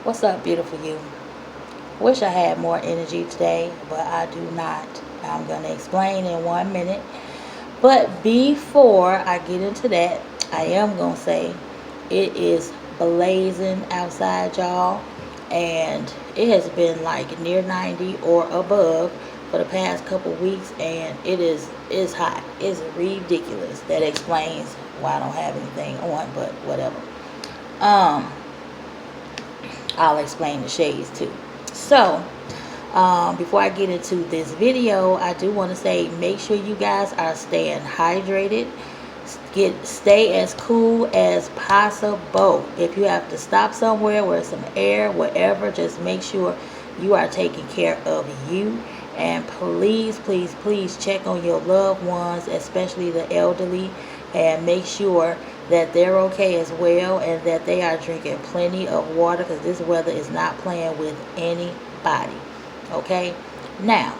What's up, beautiful you? Wish I had more energy today, but I do not. I'm going to explain in 1 minute. But before I get into that, I am going to say it is blazing outside, y'all. And it has been like near 90 or above for the past couple weeks. And it's hot. It's ridiculous. That explains why I don't have anything on, but whatever. Um, I'll explain the shades too. So, before I get into this video, I do want to say make sure you guys are staying hydrated. Stay as cool as possible. If you have to stop somewhere where some air, whatever, just make sure you are taking care of you. And please, please, please check on your loved ones, especially the elderly, and make sure that they're okay as well and that they are drinking plenty of water, because this weather is not playing with anybody. Okay, now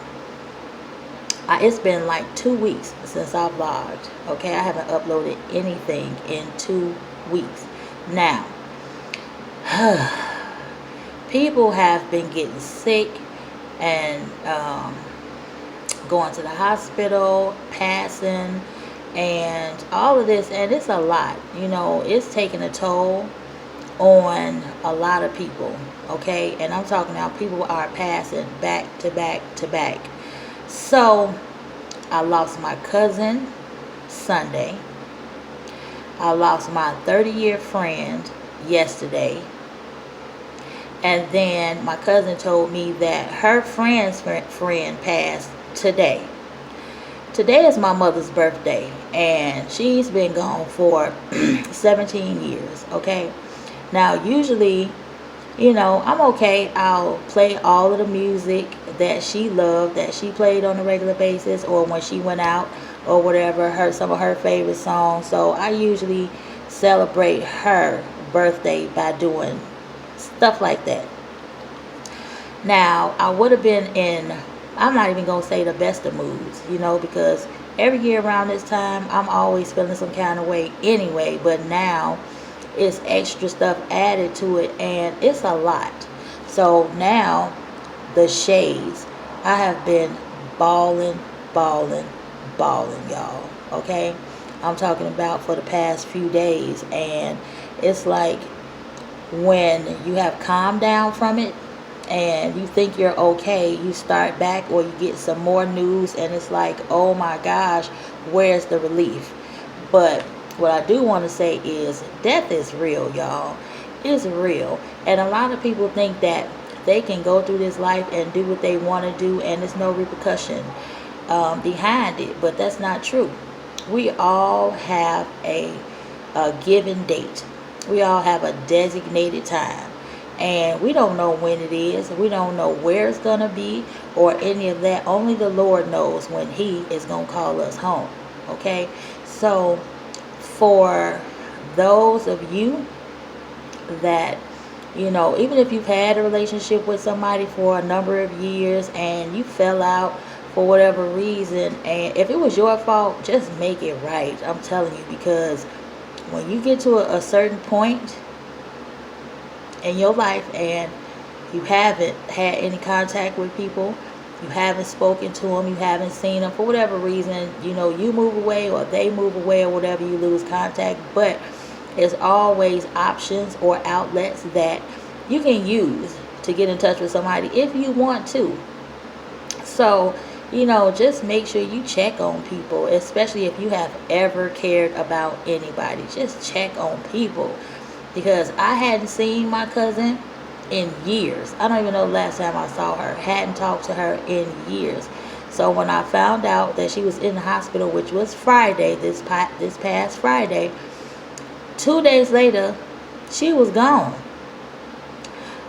it's been like 2 weeks since I vlogged. Okay, I haven't uploaded anything in 2 weeks now. People have been getting sick and going to the hospital, passing, and all of this, and it's a lot. It's taking a toll on a lot of people. Okay, and I'm talking now, people are passing back to back to back. So I lost my cousin Sunday. I lost my 30-year friend yesterday. And then my cousin told me that her friend's friend passed today. Today is my mother's birthday, and she's been gone for 17 years, okay? Now, usually, I'm okay. I'll play all of the music that she loved, that she played on a regular basis, or when she went out or whatever, some of her favorite songs. So I usually celebrate her birthday by doing stuff like that. Now, I would have been in, I'm not even going to say the best of moods, because every year around this time, I'm always feeling some kind of way anyway. But now, it's extra stuff added to it, and it's a lot. So now, the shades, I have been balling, y'all. Okay? I'm talking about for the past few days. And it's like when you have calmed down from it, and you think you're okay, you start back, or you get some more news, and it's like, oh my gosh, where's the relief? But what I do want to say is death is real, y'all. It's real. And a lot of people think that they can go through this life and do what they want to do, and there's no repercussion behind it. But that's not true. We all have a given date. We all have a designated time. And we don't know when it is. We don't know where it's going to be or any of that. Only the Lord knows when He is going to call us home. Okay? So, for those of you that, even if you've had a relationship with somebody for a number of years and you fell out for whatever reason, and if it was your fault, just make it right. I'm telling you, because when you get to a certain point in your life and you haven't had any contact with people, you haven't spoken to them, you haven't seen them for whatever reason, you move away or they move away or whatever, you lose contact. But there's always options or outlets that you can use to get in touch with somebody if you want to. So, just make sure you check on people, especially if you have ever cared about anybody. Just check on people. Because I hadn't seen my cousin in years. I don't even know the last time I saw her. Hadn't talked to her in years. So when I found out that she was in the hospital, which was Friday, this past Friday, 2 days later, she was gone.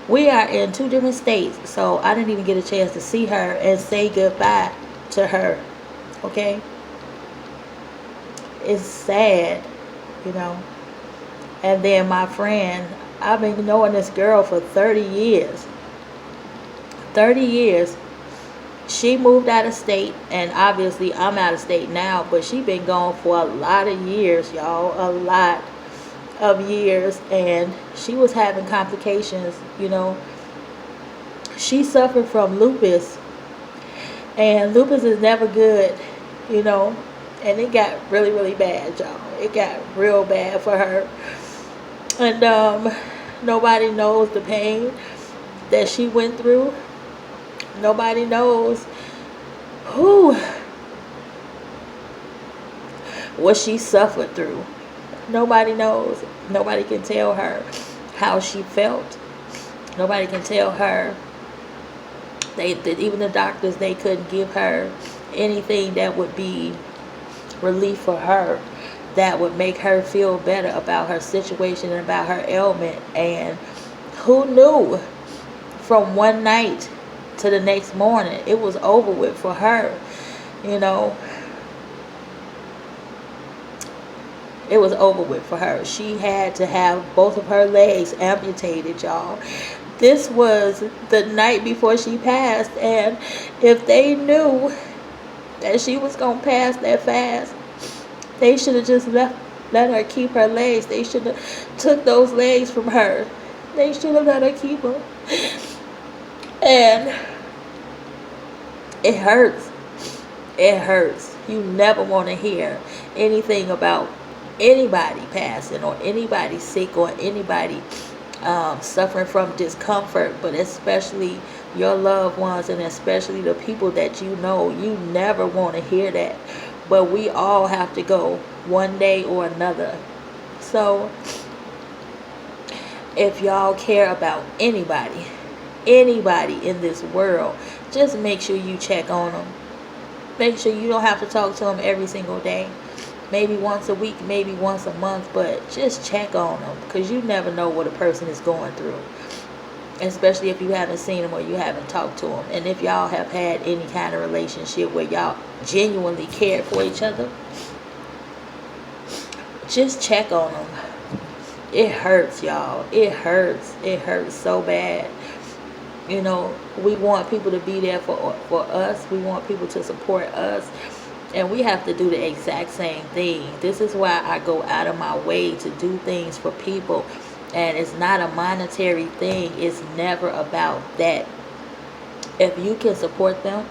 We are in 2 different states, so I didn't even get a chance to see her and say goodbye to her. Okay? It's sad, And then my friend, I've been knowing this girl for 30 years. 30 years. She moved out of state, and obviously I'm out of state now, but she been gone for a lot of years, y'all. A lot. of years, and she was having complications. She suffered from lupus, and lupus is never good, you know, and it got really, really bad, y'all. It got real bad for her. And nobody knows the pain that she went through. Nobody knows who what she suffered through. Nobody knows. Nobody can tell her how she felt. Nobody can tell her. Even the doctors, they couldn't give her anything that would be relief for her, that would make her feel better about her situation and about her ailment. And who knew, from one night to the next morning, it was over with for her. It was over with for her. She had to have both of her legs amputated, y'all. This was the night before she passed, and if they knew that she was going to pass that fast, they should have just let her keep her legs. They should have took those legs from her. They should have let her keep them. And it hurts. It hurts. You never want to hear anything about anybody passing, or anybody sick, or anybody suffering from discomfort, but especially your loved ones, and especially the people that you know. You never want to hear that, but we all have to go one day or another. So if y'all care about anybody in this world, just make sure you check on them. Make sure you don't have to talk to them every single day. Maybe once a week, maybe once a month, but just check on them, because you never know what a person is going through, especially if you haven't seen them or you haven't talked to them. And if y'all have had any kind of relationship where y'all genuinely cared for each other, just check on them. It hurts, y'all. It hurts. It hurts so bad. We want people to be there for us. We want people to support us. And we have to do the exact same thing. This is why I go out of my way to do things for people. And it's not a monetary thing. It's never about that. If you can support them,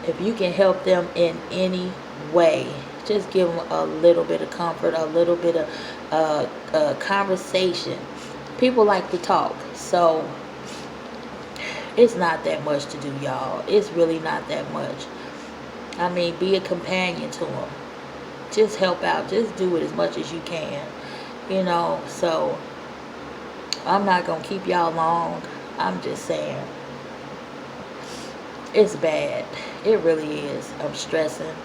if you can help them in any way, just give them a little bit of comfort, a little bit of conversation. People like to talk. So it's not that much to do, y'all. It's really not that much. I mean, be a companion to them. Just help out. Just do it as much as you can. So I'm not going to keep y'all long. I'm just saying. It's bad. It really is. I'm stressing.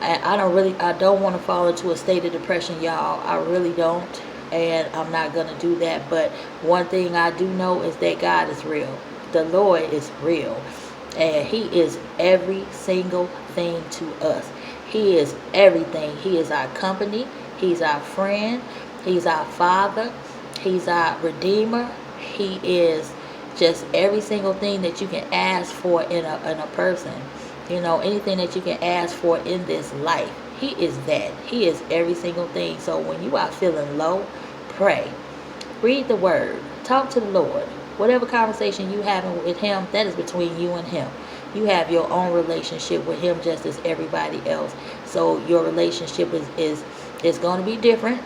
I don't want to fall into a state of depression, y'all. I really don't. And I'm not going to do that. But one thing I do know is that God is real. The Lord is real. And He is every single thing to us. He is everything. He is our company. He's our friend. He's our Father. He's our Redeemer. He is just every single thing that you can ask for in a person. Anything that you can ask for in this life. He is that. He is every single thing. So when you are feeling low, pray. Read the Word. Talk to the Lord. Whatever conversation you having with Him, that is between you and Him. You have your own relationship with Him just as everybody else. So your relationship is going to be different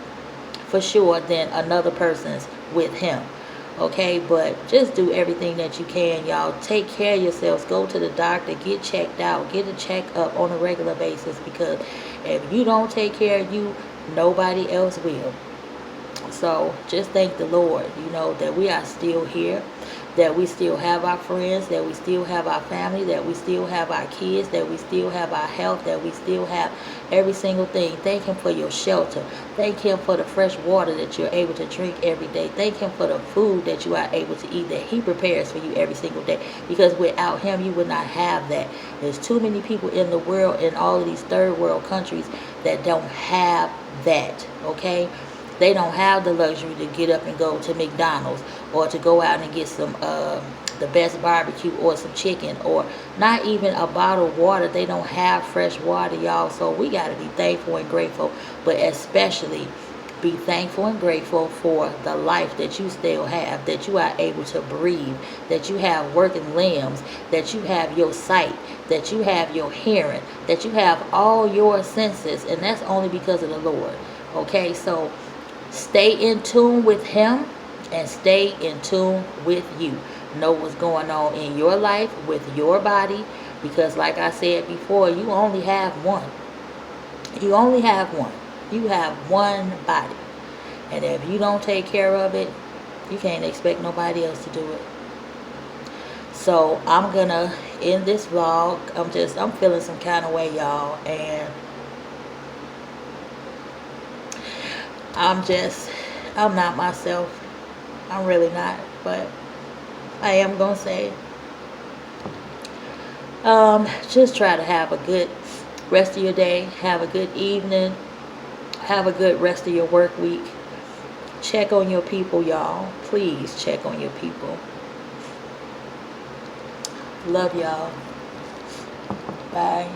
for sure than another person's with Him. Okay, but just do everything that you can, y'all. Take care of yourselves. Go to the doctor. Get checked out. Get a checkup on a regular basis, because if you don't take care of you, nobody else will. So just thank the Lord, that we are still here, that we still have our friends, that we still have our family, that we still have our kids, that we still have our health, that we still have every single thing. Thank Him for your shelter. Thank Him for the fresh water that you're able to drink every day. Thank Him for the food that you are able to eat, that He prepares for you every single day. Because without Him, you would not have that. There's too many people in the world, in all of these third world countries, that don't have that, okay? They don't have the luxury to get up and go to McDonald's, or to go out and get some the best barbecue, or some chicken, or not even a bottle of water. They don't have fresh water, y'all. So we got to be thankful and grateful. But especially Be thankful and grateful for the life that you still have, that you are able to breathe, that you have working limbs, that you have your sight, that you have your hearing, that you have all your senses, and that's only because of the Lord. Okay, so stay in tune with Him and stay in tune with you. Know what's going on in your life with your body, because like I said before, you only have one. You only have one. You have one body. And if you don't take care of it, you can't expect nobody else to do it. So I'm going to end this vlog. I'm feeling some kind of way, y'all. And I'm not myself. I'm really not. But I am going to say, just try to have a good rest of your day. Have a good evening. Have a good rest of your work week. Check on your people, y'all. Please check on your people. Love y'all. Bye.